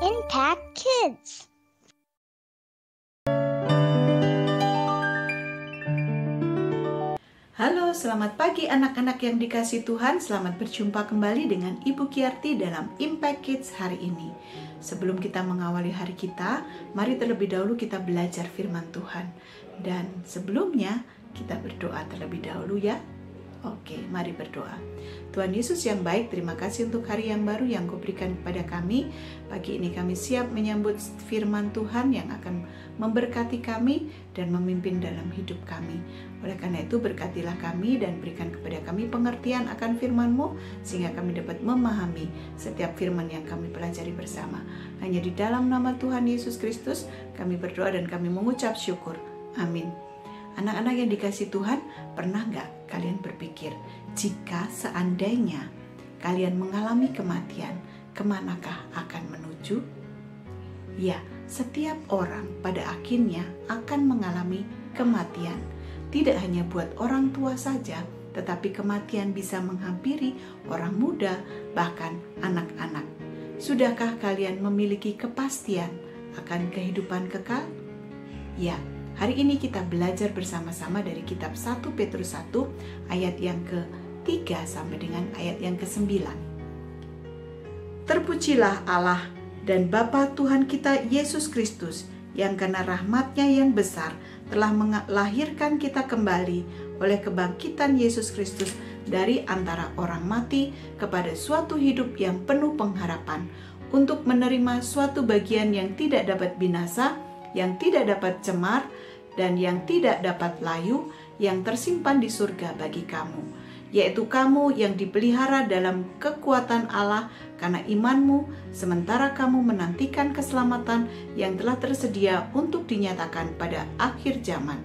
Impact Kids. Halo, selamat pagi anak-anak yang dikasihi Tuhan. Selamat berjumpa kembali dengan Ibu Kiarti dalam Impact Kids hari ini. Sebelum kita mengawali hari kita, mari terlebih dahulu kita belajar firman Tuhan. Dan sebelumnya kita berdoa terlebih dahulu ya. Oke, mari berdoa. Tuhan Yesus yang baik, terima kasih untuk hari yang baru yang Kau berikan kepada kami. Pagi ini kami siap menyambut firman Tuhan yang akan memberkati kami dan memimpin dalam hidup kami. Oleh karena itu berkatilah kami dan berikan kepada kami pengertian akan firman-Mu sehingga kami dapat memahami setiap firman yang kami pelajari bersama. Hanya di dalam nama Tuhan Yesus Kristus kami berdoa dan kami mengucap syukur. Amin. Anak-anak yang dikasihi Tuhan, pernah nggak kalian berpikir, jika seandainya kalian mengalami kematian, kemanakah akan menuju? Ya, setiap orang pada akhirnya akan mengalami kematian. Tidak hanya buat orang tua saja, tetapi kematian bisa menghampiri orang muda, bahkan anak-anak. Sudahkah kalian memiliki kepastian akan kehidupan kekal? Ya. Hari ini kita belajar bersama-sama dari kitab 1 Petrus 1 ayat yang ke-3 sampai dengan ayat yang ke-9. Terpujilah Allah dan Bapa Tuhan kita Yesus Kristus yang karena rahmat-Nya yang besar telah melahirkan kita kembali oleh kebangkitan Yesus Kristus dari antara orang mati kepada suatu hidup yang penuh pengharapan untuk menerima suatu bagian yang tidak dapat binasa, yang tidak dapat cemar, dan yang tidak dapat layu, yang tersimpan di surga bagi kamu, yaitu kamu yang dipelihara dalam kekuatan Allah karena imanmu, sementara kamu menantikan keselamatan yang telah tersedia untuk dinyatakan pada akhir zaman.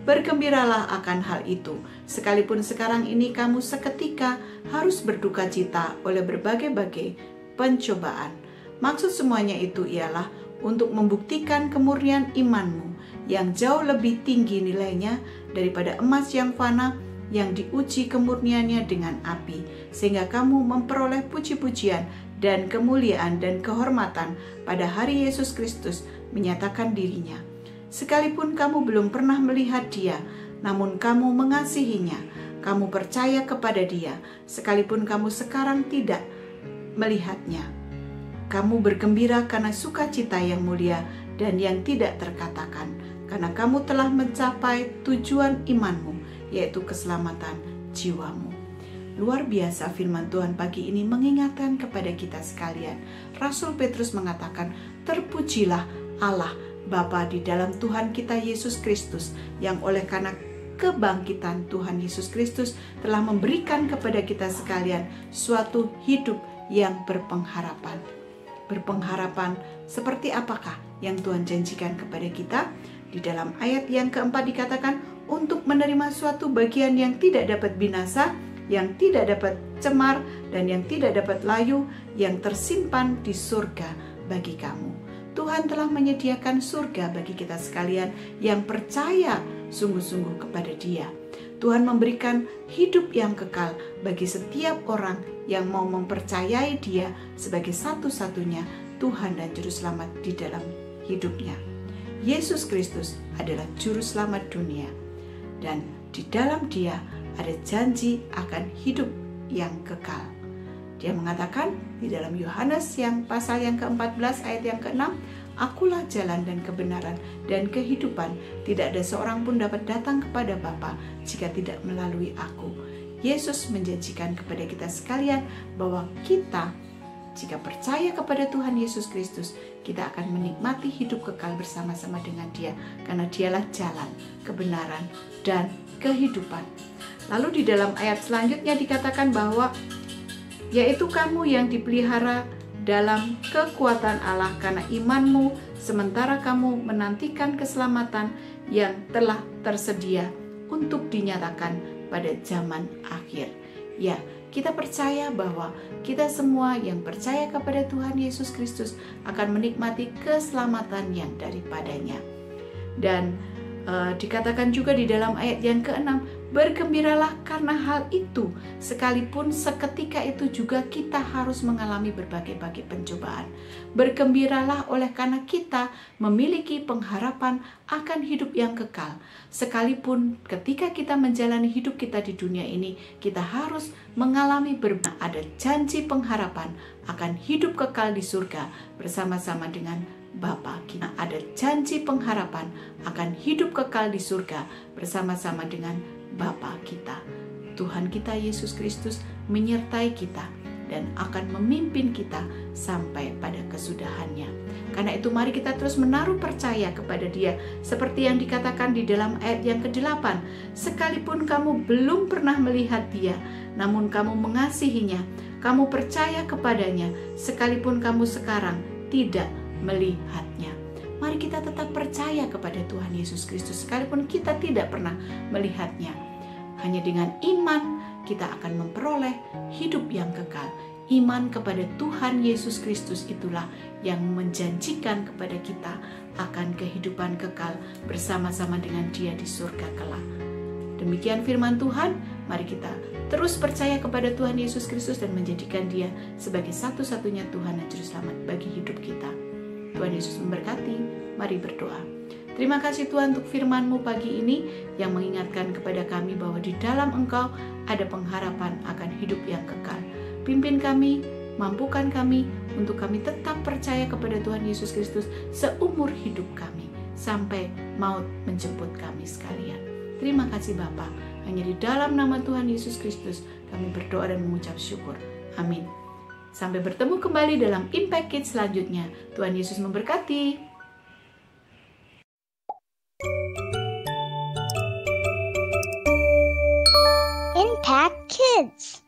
Bergembiralah akan hal itu, sekalipun sekarang ini kamu seketika harus berduka cita oleh berbagai-bagai pencobaan. Maksud semuanya itu ialah untuk membuktikan kemurnian imanmu yang jauh lebih tinggi nilainya daripada emas yang fana yang diuji kemurniannya dengan api, sehingga kamu memperoleh puji-pujian dan kemuliaan dan kehormatan pada hari Yesus Kristus menyatakan dirinya. Sekalipun kamu belum pernah melihat Dia, namun kamu mengasihinya, kamu percaya kepada Dia, sekalipun kamu sekarang tidak melihatnya. Kamu bergembira karena sukacita yang mulia dan yang tidak terkatakan, karena kamu telah mencapai tujuan imanmu, yaitu keselamatan jiwamu. Luar biasa firman Tuhan pagi ini mengingatkan kepada kita sekalian. Rasul Petrus mengatakan, terpujilah Allah Bapa di dalam Tuhan kita Yesus Kristus, yang oleh karena kebangkitan Tuhan Yesus Kristus telah memberikan kepada kita sekalian suatu hidup yang berpengharapan. Berpengharapan seperti apakah yang Tuhan janjikan kepada kita? Di dalam ayat yang keempat dikatakan, untuk menerima suatu bagian yang tidak dapat binasa, yang tidak dapat cemar, dan yang tidak dapat layu, yang tersimpan di surga bagi kamu. Tuhan telah menyediakan surga bagi kita sekalian yang percaya sungguh-sungguh kepada Dia. Tuhan memberikan hidup yang kekal bagi setiap orang yang mau mempercayai Dia sebagai satu-satunya Tuhan dan Juru Selamat di dalam hidupnya. Yesus Kristus adalah Juru Selamat dunia, dan di dalam Dia ada janji akan hidup yang kekal. Dia mengatakan di dalam Yohanes yang pasal yang ke-14 ayat yang ke-6, Akulah jalan dan kebenaran dan kehidupan. Tidak ada seorang pun dapat datang kepada Bapa jika tidak melalui Aku. Yesus menjanjikan kepada kita sekalian bahwa kita, jika percaya kepada Tuhan Yesus Kristus, kita akan menikmati hidup kekal bersama-sama dengan Dia, karena Dialah jalan, kebenaran, dan kehidupan. Lalu di dalam ayat selanjutnya dikatakan bahwa yaitu kamu yang dipelihara dalam kekuatan Allah karena imanmu, sementara kamu menantikan keselamatan yang telah tersedia untuk dinyatakan pada zaman akhir. Ya, kita percaya bahwa kita semua yang percaya kepada Tuhan Yesus Kristus akan menikmati keselamatan yang daripadanya. Dan dikatakan juga di dalam ayat yang ke-6 Bergembiralah karena hal itu, sekalipun seketika itu juga kita harus mengalami berbagai-bagai pencobaan. Bergembiralah oleh karena kita memiliki pengharapan akan hidup yang kekal. Sekalipun ketika kita menjalani hidup kita di dunia ini, kita harus mengalami ada janji pengharapan akan hidup kekal di surga bersama-sama dengan Bapa kita. Ada janji pengharapan akan hidup kekal di surga bersama-sama dengan Bapa kita. Tuhan kita Yesus Kristus menyertai kita dan akan memimpin kita sampai pada kesudahannya. Karena itu mari kita terus menaruh percaya kepada Dia, seperti yang dikatakan di dalam ayat yang ke-8. Sekalipun kamu belum pernah melihat Dia, namun kamu mengasihinya, kamu percaya kepadanya, sekalipun kamu sekarang tidak melihatnya. Mari kita tetap percaya kepada Tuhan Yesus Kristus sekalipun kita tidak pernah melihatnya. Hanya dengan iman kita akan memperoleh hidup yang kekal. Iman kepada Tuhan Yesus Kristus itulah yang menjanjikan kepada kita akan kehidupan kekal bersama-sama dengan Dia di surga kelak. Demikian firman Tuhan, mari kita terus percaya kepada Tuhan Yesus Kristus dan menjadikan Dia sebagai satu-satunya Tuhan dan Juru Selamat bagi hidup kita. Tuhan Yesus memberkati, mari berdoa. Terima kasih Tuhan untuk firman-Mu pagi ini yang mengingatkan kepada kami bahwa di dalam Engkau ada pengharapan akan hidup yang kekal. Pimpin kami, mampukan kami untuk kami tetap percaya kepada Tuhan Yesus Kristus seumur hidup kami sampai maut menjemput kami sekalian. Terima kasih Bapa, hanya di dalam nama Tuhan Yesus Kristus kami berdoa dan mengucap syukur. Amin. Sampai bertemu kembali dalam Impact Kids selanjutnya. Tuhan Yesus memberkati. Impact Kids.